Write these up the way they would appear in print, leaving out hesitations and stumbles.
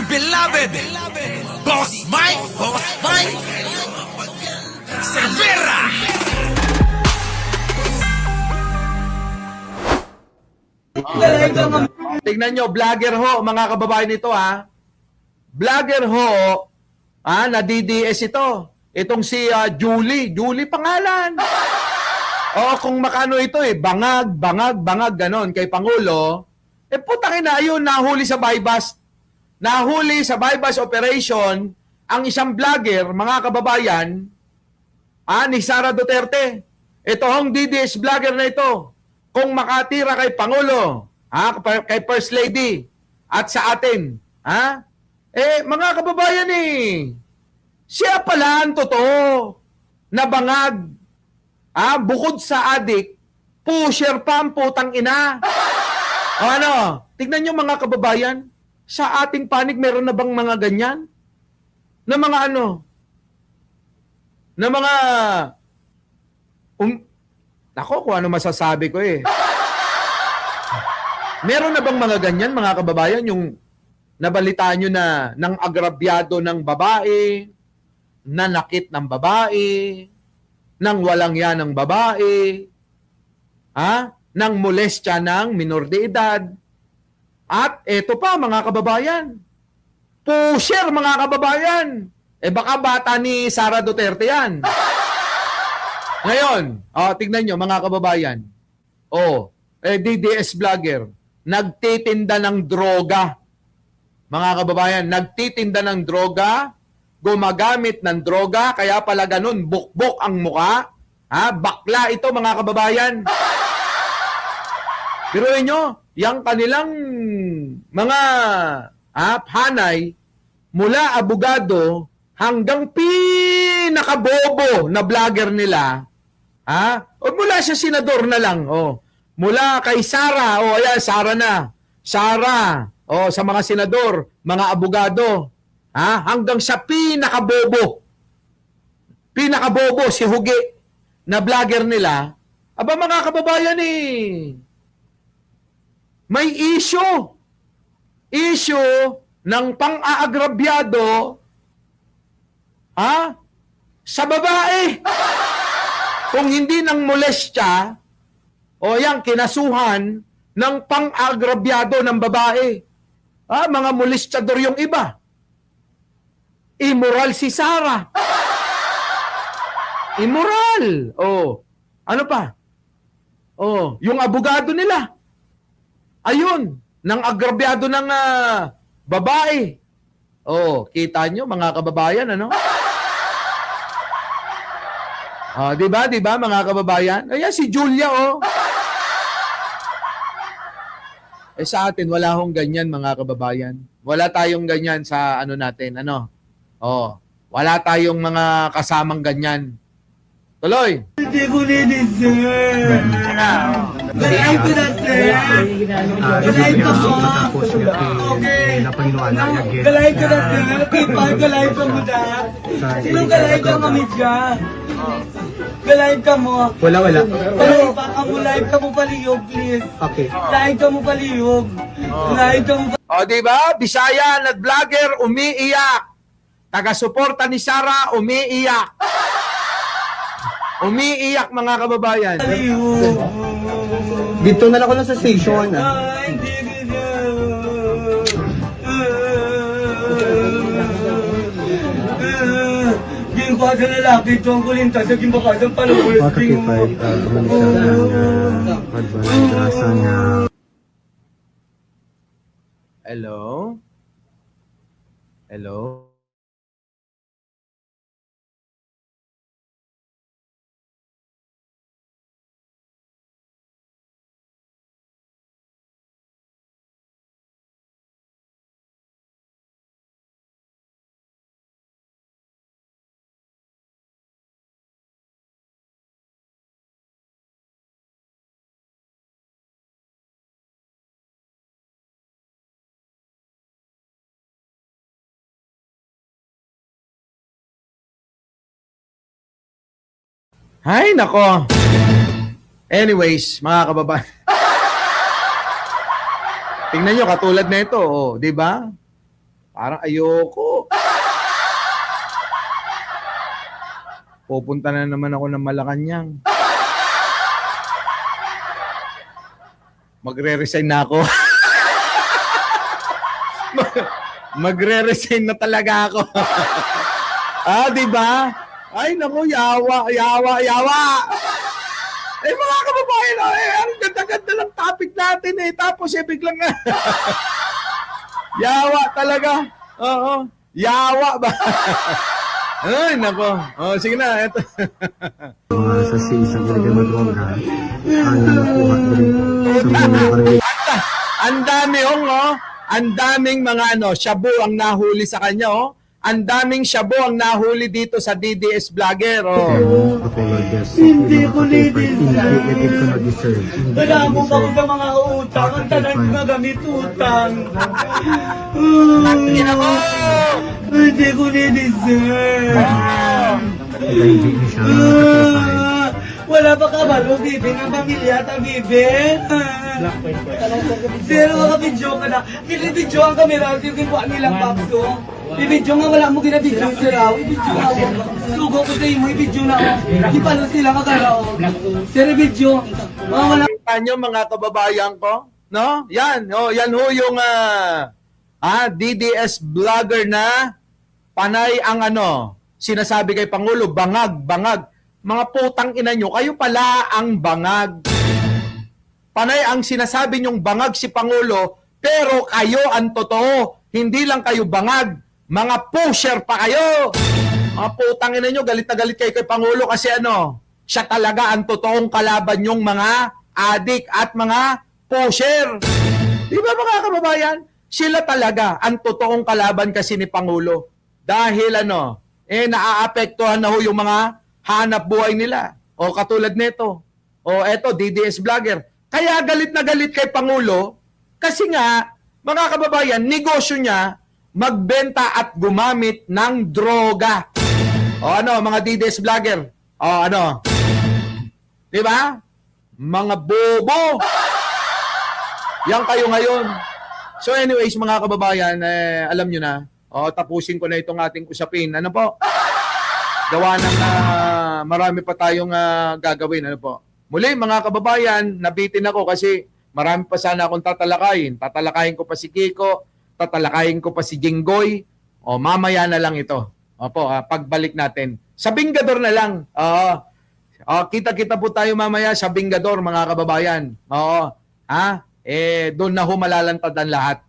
beloved Boss Mike Cervera. Tingnan nyo, vlogger ho, mga kababayan nito ha. Vlogger ho, na DDS ito. Itong si Julie pangalan. O kung makano ito bangag, ganon kay Pangulo. Putang ina, ayun, nahuli sa bypass. Nahuli sa bypass operation ang isang vlogger, mga kababayan, ni Sara Duterte. Ito hong DDS vlogger na ito. Kung makatira kay Pangulo, kay First Lady, at sa atin, mga kababayan siya pala ang totoo na bangag. Bukod sa adik, pusher pa ang putang ina. O ano, tignan nyo mga kababayan, sa ating panig meron na bang mga ganyan? Na mga ano? Na mga... Nako, kung ano masasabi ko Meron na bang mga ganyan, mga kababayan, yung nabalitaan nyo na ng agrabyado ng babae, nanakit ng babae, nang walang yan ng babae, nang molestya ng minor de edad. At eto pa, mga kababayan, pusher, mga kababayan. Baka bata ni Sara Duterte yan. Ngayon, tignan nyo mga kababayan. DDS vlogger, nagtitinda ng droga. Mga kababayan, nagtitinda ng droga, gumagamit ng droga, kaya pala ganun, bukbok ang muka. Bakla ito mga kababayan. Pero nyo, yung kanilang mga hanay, mula abogado hanggang pinakabobo na vlogger nila, o mula sa senador na lang, mula kay Sara, ayan, Sara na, Sara, sa mga senador, mga abogado, hanggang sa pinakabobo, si Hugi, na vlogger nila, mga kababayan may issue ng pang-aagrabyado sa babae. Kung hindi ng molestya, yan, kinasuhan ng pang-agrabyado ng babae. Mga molestyador yung iba. Immoral si Sara. Immoral. Ano pa? Yung abogado nila. Ayun, ng agrabyado ng babae. Kita nyo mga kababayan, ano? Di ba mga kababayan? Ayan si Julia, sa atin wala hong ganyan mga kababayan. Wala tayong ganyan sa ano natin, ano? Wala tayong mga kasamang ganyan. Tuloy. Hindi ko linis, sir. Galain ko na, sir. Galain ka mo. Okay. Galain ko na, sir. Galain ka mo na. Sinong galain ka, mamidya? Galain ka mo. Wala. Pero baka mo, live ka mo paliyog, please. Okay. Live ka mo paliyog. Live ka mo Diba? Bisayan at vlogger, umiiyak. Taga-suporta ni Sara, umiiyak. Umiiyak mga kababayan. paliyog. Dito na lang ako sa station. Hindi. Yung baka lalaki ito ang kulintas sa gimbakasang palawis. Hello? Hello? Hay, nako. Anyways, mga kababayan. Tingnan nyo, katulad na ito, di ba? Parang ayoko. Pupunta na naman ako ng Malacanang. Magre-resign na ako. Magre-resign na talaga ako. Di ba? Ay, naku, yawa. Mga kababayan, ang ganda-ganda ng topic natin Tapos biglang yawa talaga. Oo. Yawa ba? Ay, nako. Sige na. Ito. Sa isang talaga madrongga, ang nakuha ko rin sa mga barangay. Ang dami ang daming mga shabu ang nahuli sa kanya Ang daming shabu ang nahuli dito sa DDS Vlogger Hindi ko Hindi ko na-deserve. Wala mo ba sa mga utang? Ang tanan ko na gamit utang. Hindi ko ni-deserve. Kaya hindi niya siya nakatipay. Wala pa ka ba? Bibi ng pamilya ta, Bibi? Zero mga video ka na. Kinibidyo ang kamera. Yung kinuha nilang bakso. Ibidyo nga wala mo ginabidyo sila. Ibidyo nga ako. Sugo ko sa imo. Ibidyo na ako. Di pa lang sila kakarao. Zero video. Mga wala. Nyo mga kababayan ko, no? Yan, yan yung DDS Vlogger na panay ang sinasabi kay Pangulo, bangag. Mga putang ina nyo, kayo pala ang bangag. Panay ang sinasabi nyong bangag si Pangulo, pero kayo ang totoo. Hindi lang kayo bangag, mga pusher pa kayo. Mga putang ina nyo, galit na galit kayo kay Pangulo kasi siya talaga ang totoong kalaban nyong mga adik at mga pusher. Di ba mga kababayan? Sila talaga ang totoong kalaban kasi ni Pangulo. Dahil naaapektuhan na yung mga hanap buhay nila. O katulad nito. O eto, DDS Vlogger. Kaya galit na galit kay Pangulo kasi nga, mga kababayan, negosyo niya magbenta at gumamit ng droga. O mga DDS Vlogger. O di ba? Mga bobo. Yan kayo ngayon. So anyways, mga kababayan, alam nyo na, tapusin ko na itong ating usapin. Ano po? Gawa ng marami pa tayong gagawin. Ano po? Muli, mga kababayan, nabitin ako kasi marami pa sana akong tatalakayin. Tatalakayin ko pa si Kiko, tatalakayin ko pa si Jinggoy. Mamaya na lang ito. Opo, pagbalik natin. Sa Bingador na lang. Kita-kita po tayo mamaya sa Bingador, mga kababayan. Doon na humalalantad ang lahat.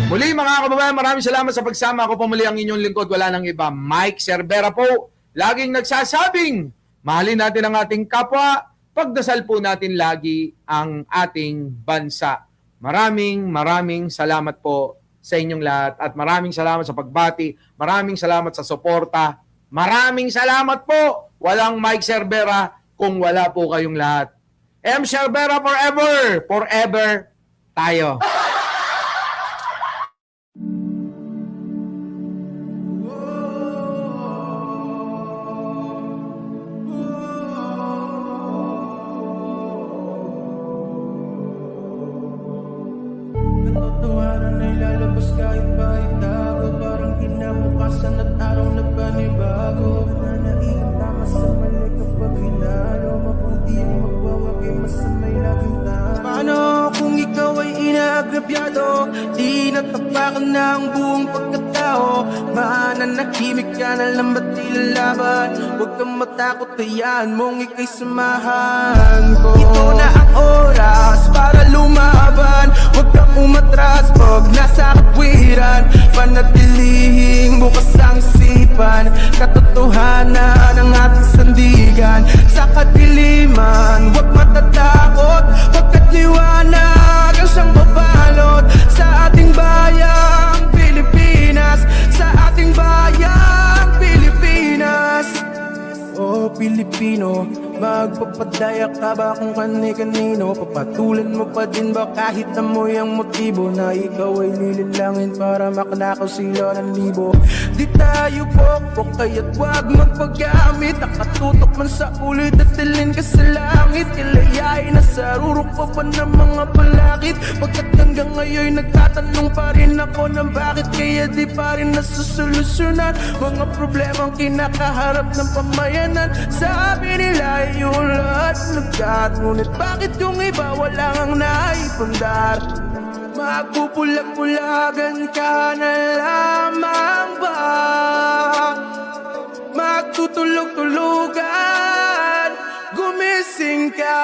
Muli, mga kababayan, maraming salamat sa pagsama. Ako po muli ang inyong lingkod. Wala nang iba. Mike Cervera po. Laging nagsasabing, mahalin natin ang ating kapwa. Pagdasal po natin lagi ang ating bansa. Maraming salamat po sa inyong lahat. At maraming salamat sa pagbati. Maraming salamat sa suporta. Maraming salamat po. Walang Mike Cervera kung wala po kayong lahat. M. Cervera forever. Forever tayo. Katotohanan ay lalabas kahit pa itago. Parang kinabukasan at araw na panibago. Nananaig tama sa mali kapag hinalo. Mabuti ang magwawagi, masamay laging talo. Paano kung ikaw ay inaagrabyado? Di natapakan na ang buong pagkatao. Mananahimik ka na lang ba't ilalaban? Huwag kang matakot, hayaan mong ika'y samahan ko. Ito na ang oras para lumaban. Huwag kang umatras pag nasa katwiran. Panatilihing bukas ang isipan. Katotohanan ang ating sandigan. Sa kadiliman, huwag matatakot. Pagkat liwanag ang siyang babalot sa ating bayang Pilipinas. Sa ating bayang Pilipinas. Oh Pilipino, mag Magpapadaya ka ba kung kani-kanino? Papatulan mo pa din ba kahit amoy ang motibo na ikaw ay nililangin para makanakaw sila ng libo? Di tayo pokpok kaya't wag magpagamit. Nakatutok man sa ulit at tilin ka sa langit. Kilayain na sa rurok pa ba ng mga balakid? Pagkat hanggang ngayon nagtatanong pa rin ako ng bakit kaya di pa rin nasusolusyonan mga problemang kinakaharap ng pamayanan. Sabi nila yung lahat nagkat, ngunit bakit yung iba wala ang naipundar? Magpupulag-pulagan ka na lamang ba? Magtutulog-tulugan, gumising ka.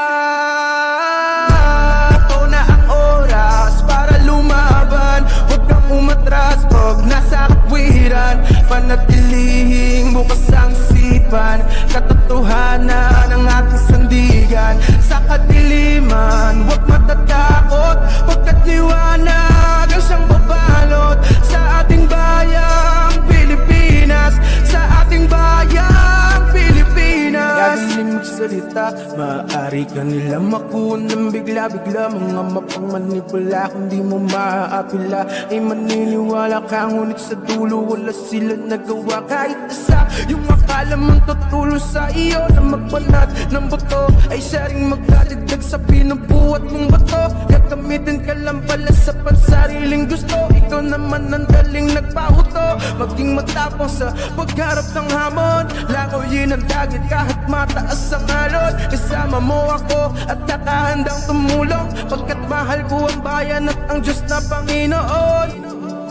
Ito na ang oras para lumaban. Huwag kang umatras pag nasa katwiran. Panatilihing bukas ang sipan, katotohanan ng ating sandigan. Sa kadiliman, huwag matatakot, pagkat liwanag ang siyang babalot sa ating bayang Pilipinas, sa ating bayang Pilipinas. Gagaling magsalita, maaari ka nila makuha ng bigla-bigla. Mga mapangmanipula, kung di mo maaapila ay maniniwala ka, ngunit sa dulo wala sila nagawa kahit isa. Yung akala mong tutulo sa iyo na magbanat ng buto ay siya ring magdadagdag sa pinubuhat mong bato. Gagamitin ka lang pala sa pansariling gusto. Ikaw naman ang daling nagpahuto, maging matapang sa pagharap ng hamon. Langoyin ang dagit kahit mataas ang alon. Kasama mo ako at kakahandang tumulong, pagkat mahal ko ang bayan at ang Diyos na Panginoon.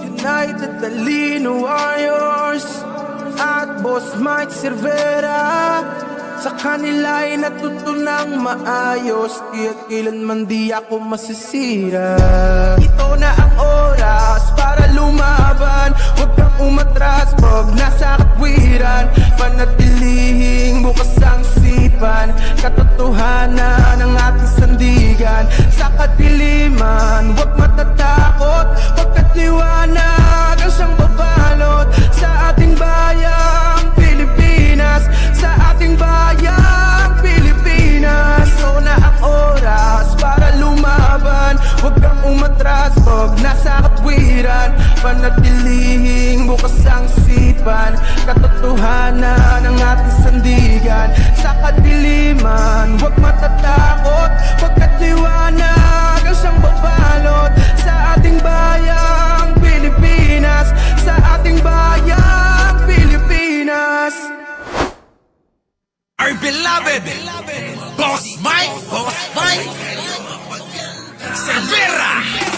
United Talino Warriors at Boss Mike Cervera, sa kanila ay natutunang maayos, kaya't kailanman di ako masisira. Ito na ang oras para lumaban. Huwag kang umatras pag nasa katwiran. Panatilihing bukas ang sipan, katotohanan ng ating sandigan. Sa kadiliman, huwag matatakot, pagkat liwanag ang siyang babalot sa ating bayang Pilipinas, sa ating bayang Pilipinas. Ito na ang oras para lumaban. Huwag kang umatras pag nasa katwiran. Panatilihing bukas ang sipan, katotohanan ng ating sandigan. Sa kadiliman, huwag matatakot, pagkat liwanag ang siyang babalot sa ating bayang Pilipinas, sa ating bayang Pilipinas. Our beloved Boss Mike Cervera.